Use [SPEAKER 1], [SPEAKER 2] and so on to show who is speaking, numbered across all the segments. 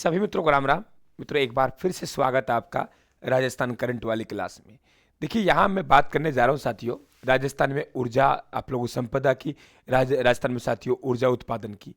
[SPEAKER 1] सभी मित्रों को राम राम। मित्रों, एक बार फिर से स्वागत है आपका राजस्थान करंट वाली क्लास में। देखिए, यहाँ मैं बात करने जा रहा हूँ साथियों, राजस्थान में ऊर्जा आप लोगों संपदा की, राजस्थान में साथियों ऊर्जा उत्पादन की।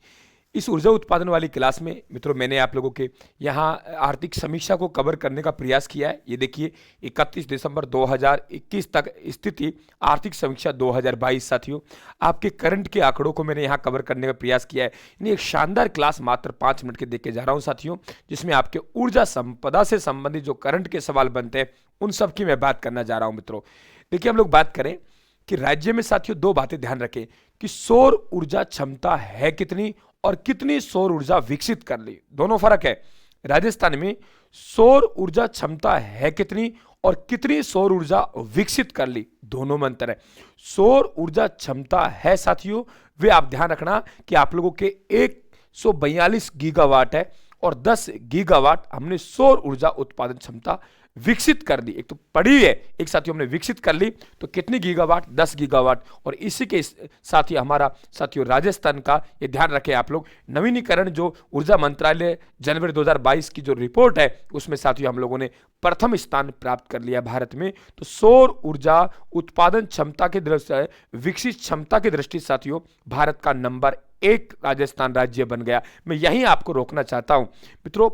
[SPEAKER 1] इस ऊर्जा उत्पादन वाली क्लास में मित्रों मैंने आप लोगों के यहाँ आर्थिक समीक्षा को कवर करने का प्रयास किया है। ये देखिए 31 दिसंबर 2021 तक स्थिति आर्थिक समीक्षा 2022 साथियों, आपके करंट के आंकड़ों को मैंने यहाँ कवर करने का प्रयास किया है। यानी एक शानदार क्लास मात्र 5 मिनट के देख के जा रहा हूँ साथियों, जिसमें आपके ऊर्जा संपदा से संबंधित जो करंट के सवाल बनते हैं उन सब की मैं बात करना जा रहा हूँ। मित्रों देखिए, हम लोग बात करें कि राज्य में साथियों दो बातें ध्यान रखें कि सौर ऊर्जा क्षमता है कितनी और कितनी सौर ऊर्जा विकसित कर ली, दोनों फर्क है। राजस्थान में सौर ऊर्जा क्षमता है कितनी और कितनी सौर ऊर्जा विकसित कर ली, दोनों में अंतर है। सौर ऊर्जा क्षमता है साथियों, वे आप ध्यान रखना कि आप लोगों के 142 गीगावाट है और 10 गीगावाट हमने सौर ऊर्जा उत्पादन क्षमता विकसित कर दी। एक तो पड़ी है, एक साथियों हमने विकसित कर ली, तो कितनी गीगावाट? 10 गीगावाट। और इसी के साथ ही हमारा साथियों राजस्थान का ये ध्यान रखें आप लोग, नवीनीकरण जो ऊर्जा मंत्रालय जनवरी 2022 की जो रिपोर्ट है उसमें साथियों हम लोगों ने प्रथम स्थान प्राप्त कर लिया भारत में। तो सौर ऊर्जा उत्पादन क्षमता की दृष्टि, विकसित क्षमता की दृष्टि साथियों भारत का नंबर 1 राजस्थान राज्य बन गया। मैं यहीं आपको रोकना चाहता हूं। मित्रों,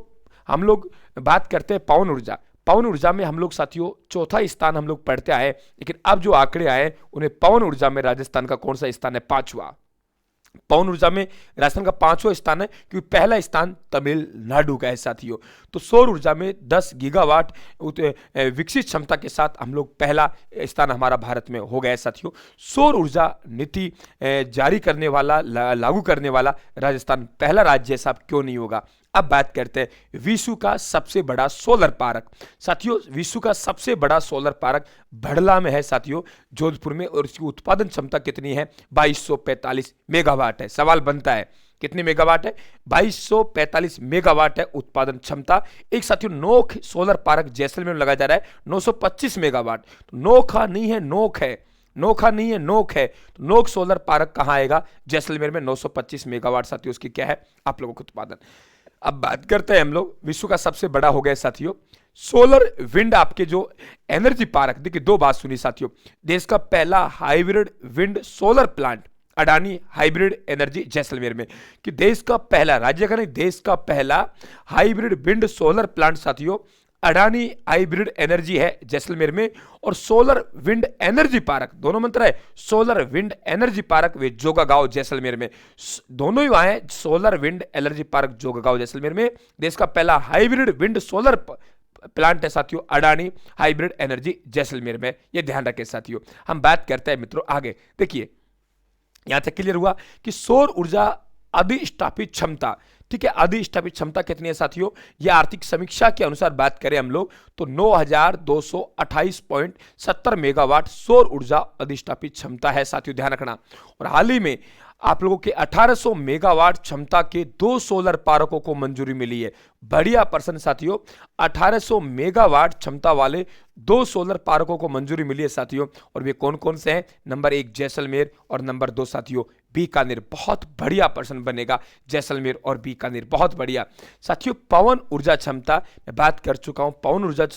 [SPEAKER 1] हम लोग बात करते हैं पवन ऊर्जा। पवन ऊर्जा में हम लोग साथियों चौथा स्थान हम लोग पढ़ते आए, लेकिन अब जो आंकड़े आए उन्हें पवन ऊर्जा में राजस्थान का कौन सा स्थान है? 5वां। पवन ऊर्जा में राजस्थान का 5वां स्थान है, क्योंकि पहला स्थान तमिलनाडु का है साथियों। तो सौर ऊर्जा में 10 गीगावाट विकसित क्षमता के साथ हम लोग पहला स्थान हमारा भारत में हो गया साथियों। सौर ऊर्जा नीति जारी करने वाला, लागू करने वाला राजस्थान पहला राज्य है साहब, क्यों नहीं होगा? अब बात करते हैं विश्व का सबसे बड़ा सोलर पार्क। साथियों, विश्व का सबसे बड़ा सोलर पार्क भड़ला में है साथियों, जोधपुर में, और इसकी उत्पादन क्षमता कितनी है? 2245 मेगावाट है। सवाल बनता है कितने मेगावाट है? 2245 मेगावाट है उत्पादन क्षमता। एक साथियों नोक सोलर पार्क जैसलमेर में लगाया जा रहा है 925 मेगावाट। तो नोखा नहीं है, नोक है, नोखा नहीं है, नोक है। तो नोक सोलर पार्क कहां आएगा? जैसलमेर में। 925 मेगावाट साथियों उसकी क्या है आप लोगों का उत्पादन। अब बात करते हैं हम लोग विश्व का सबसे बड़ा हो गया साथियों सोलर विंड, आपके जो एनर्जी पार्क। देखिए दो बात सुनी साथियों, देश का पहला hybrid wind solar plant Adani hybrid energy Jaisalmer में, कि देश का पहला, राज्य का नहीं, देश का पहला हाइब्रिड विंड सोलर प्लांट साथियों अडानी हाइब्रिड एनर्जी है जैसलमेर में। और सोलर विंड एनर्जी पार्क, दोनों मंत्र है, सोलर विंड एनर्जी पार्क वे जोगागांव जैसलमेर में, दोनों ही वहां है। Solar wind energy park Jogagaon Jaisalmer में देश का पहला हाइब्रिड विंड सोलर प्लांट है साथियों अडानी हाइब्रिड एनर्जी जैसलमेर में। ये ध्यान रखें साथियों। हम बात करते हैं मित्रों आगे। देखिए यहां तक क्लियर हुआ कि सौर ऊर्जा अधिष्ठापित क्षमता, ठीक है, अधिष्ठापित क्षमता कितनी है साथियों? ये आर्थिक समीक्षा के अनुसार बात करें हम लोग तो 9228.70 मेगावाट सौर ऊर्जा अधिष्ठापित क्षमता है साथियों, ध्यान रखना। और हाल ही में आप लोगों के 1800 मेगावाट क्षमता के 2 सोलर पार्कों को मंजूरी मिली है। बढ़िया पर्सन साथियों, 1800 मेगावाट क्षमता वाले 2 सोलर पार्कों को मंजूरी मिली है साथियों। और वे कौन कौन से हैं? नंबर 1 जैसलमेर और नंबर 2 साथियों बीकानेर। बहुत बढ़िया पर्सन बनेगा जैसलमेर और बीकानेर, बहुत बढ़िया साथियों। पवन ऊर्जा क्षमता मैं बात कर चुका हूं, पवन ऊर्जा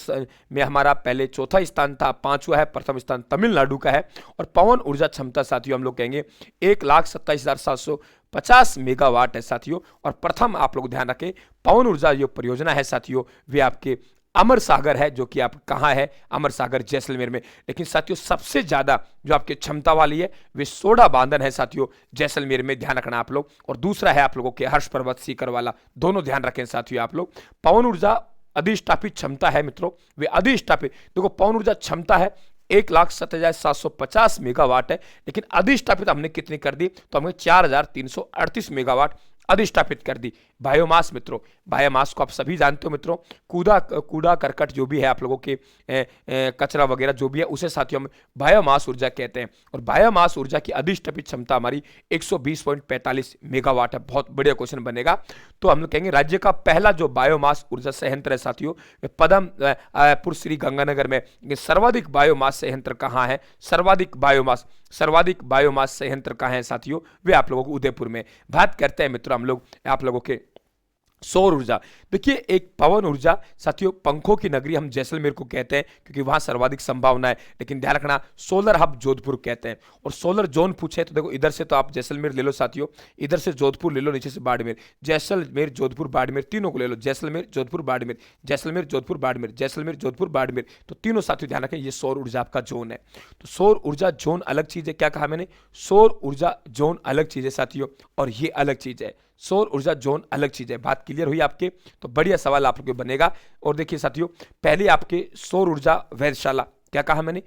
[SPEAKER 1] में हमारा पहले चौथा स्थान था, 5वां है, प्रथम स्थान तमिलनाडु का है। और पवन ऊर्जा क्षमता साथियों हम लोग कहेंगे 1,27,750 मेगावाट है साथियों। और प्रथम आप लोग ध्यान रखें पवन ऊर्जा जो परियोजना है साथियों वे आपके अमर सागर है, जो कि आप कहां है? अमर सागर जैसलमेर में। लेकिन साथियों सबसे ज्यादा जो आपकी क्षमता वाली है वे सोडा बांधन है साथियों जैसलमेर में, ध्यान रखना आप लोग। और दूसरा है आप लोगों के हर्ष पर्वत सीकर वाला, दोनों ध्यान रखें साथियों आप लोग। पवन ऊर्जा अधिष्ठापित क्षमता है मित्रों, वे अधिष्ठापित, देखो पवन ऊर्जा क्षमता है 1,07,750 मेगावाट है, लेकिन अधिष्ठापित हमने कितनी कर दी? तो हमने 4,338 मेगावाट अधिष्ठापित कर दी। बायोमास मित्रों, बायोमास को आप सभी जानते हो मित्रों, कूड़ा करकट जो भी है आप लोगों के कचरा वगैरह जो भी है उसे साथियों हम बायोमास ऊर्जा कहते हैं। और बायोमास ऊर्जा की अधिष्ठापित क्षमता हमारी 120.45 मेगावाट है। बहुत बढ़िया क्वेश्चन बनेगा। तो हम लोग कहेंगे राज्य का पहला जो बायोमास ऊर्जा संयंत्र है साथियों पदमपुर श्री गंगानगर में। सर्वाधिक बायोमास संयंत्र कहाँ है? सर्वाधिक बायोमास संयंत्र कहाँ है साथियों? वे आप लोगों को उदयपुर में। बात करते हैं मित्रों हम लोग आप लोगों के सौर ऊर्जा, देखिए एक पवन ऊर्जा साथियों, पंखों की नगरी हम जैसलमेर को कहते हैं क्योंकि वहां सर्वाधिक संभावना है। लेकिन ध्यान रखना सोलर हब जोधपुर कहते हैं। और सोलर जोन पूछे तो देखो इधर से तो आप जैसलमेर ले लो साथियों, इधर से जोधपुर ले लो, नीचे से बाड़मेर, जैसलमेर जोधपुर बाड़मेर तीनों को ले लो, जैसलमेर जोधपुर बाड़मेर, जैसलमेर जोधपुर बाड़मेर, जैसलमेर जोधपुर बाड़मेर, तो तीनों साथियों ध्यान रखें ये सौर ऊर्जा आपका जोन है। तो सौर ऊर्जा जोन अलग चीज है, क्या कहा मैंने, सौर ऊर्जा जोन अलग चीज है साथियों, और ये अलग चीज है, सौर ऊर्जा जोन अलग चीज है। बात क्लियर हुई आपके, तो बढ़िया सवाल आप लोग को बनेगा। और देखिए साथियों, पहले आपके सौर ऊर्जा वेधशाला, क्या कहा मैंने,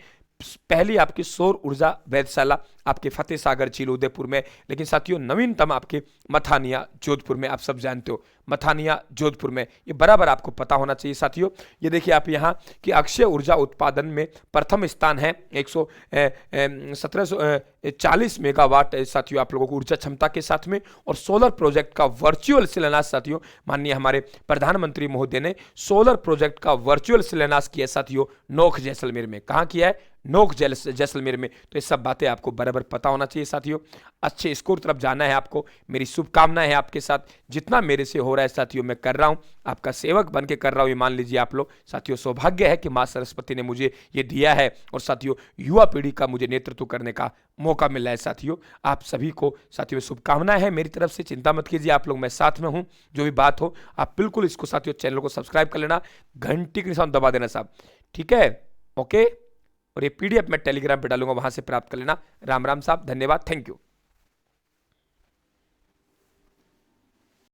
[SPEAKER 1] पहली आपकी सौर ऊर्जा वेधशाला आपके फतेह सागर झील उदयपुर में। लेकिन साथियों नवीनतम आपके मथानिया जोधपुर में, आप सब जानते हो मथानिया जोधपुर में, ये बराबर आपको पता होना चाहिए साथियों। ये देखिए आप यहाँ कि अक्षय ऊर्जा उत्पादन में प्रथम स्थान है 1740 मेगावाट साथियों आप लोगों को ऊर्जा क्षमता के साथ में। और सोलर प्रोजेक्ट का वर्चुअल शिलान्यास साथियों, माननीय हमारे प्रधानमंत्री महोदय ने सोलर प्रोजेक्ट का वर्चुअल शिलान्यास किया साथियों नोख जैसलमेर में। कहाँ किया है, नोख जैसलमेर में। तो ये सब बातें आपको बराबर पता होना चाहिए साथियों। अच्छे स्कोर तरफ जाना है आपको, मेरी शुभकामनाएं है आपके साथ, जितना मेरे से हो रहा है साथियों मैं कर रहा हूं, आपका सेवक बन के कर रहा हूं, ये मान लीजिए आप लोग साथियों। सौभाग्य है कि मां सरस्वती ने मुझे ये दिया है, और साथियों युवा पीढ़ी का मुझे नेतृत्व करने का मौका मिला है साथियों। आप सभी को साथियों शुभकामनाएं हैं मेरी तरफ से, चिंता मत कीजिए आप लोग, मैं साथ में हूं। जो भी बात हो आप बिल्कुल इसको साथियों चैनल को सब्सक्राइब कर लेना, घंटी के निशान दबा देना साहब, ठीक है, ओके। और ये पीडीएफ मैं टेलीग्राम पे डालूंगा, वहां से प्राप्त कर लेना। राम राम साहब, धन्यवाद, थैंक यू।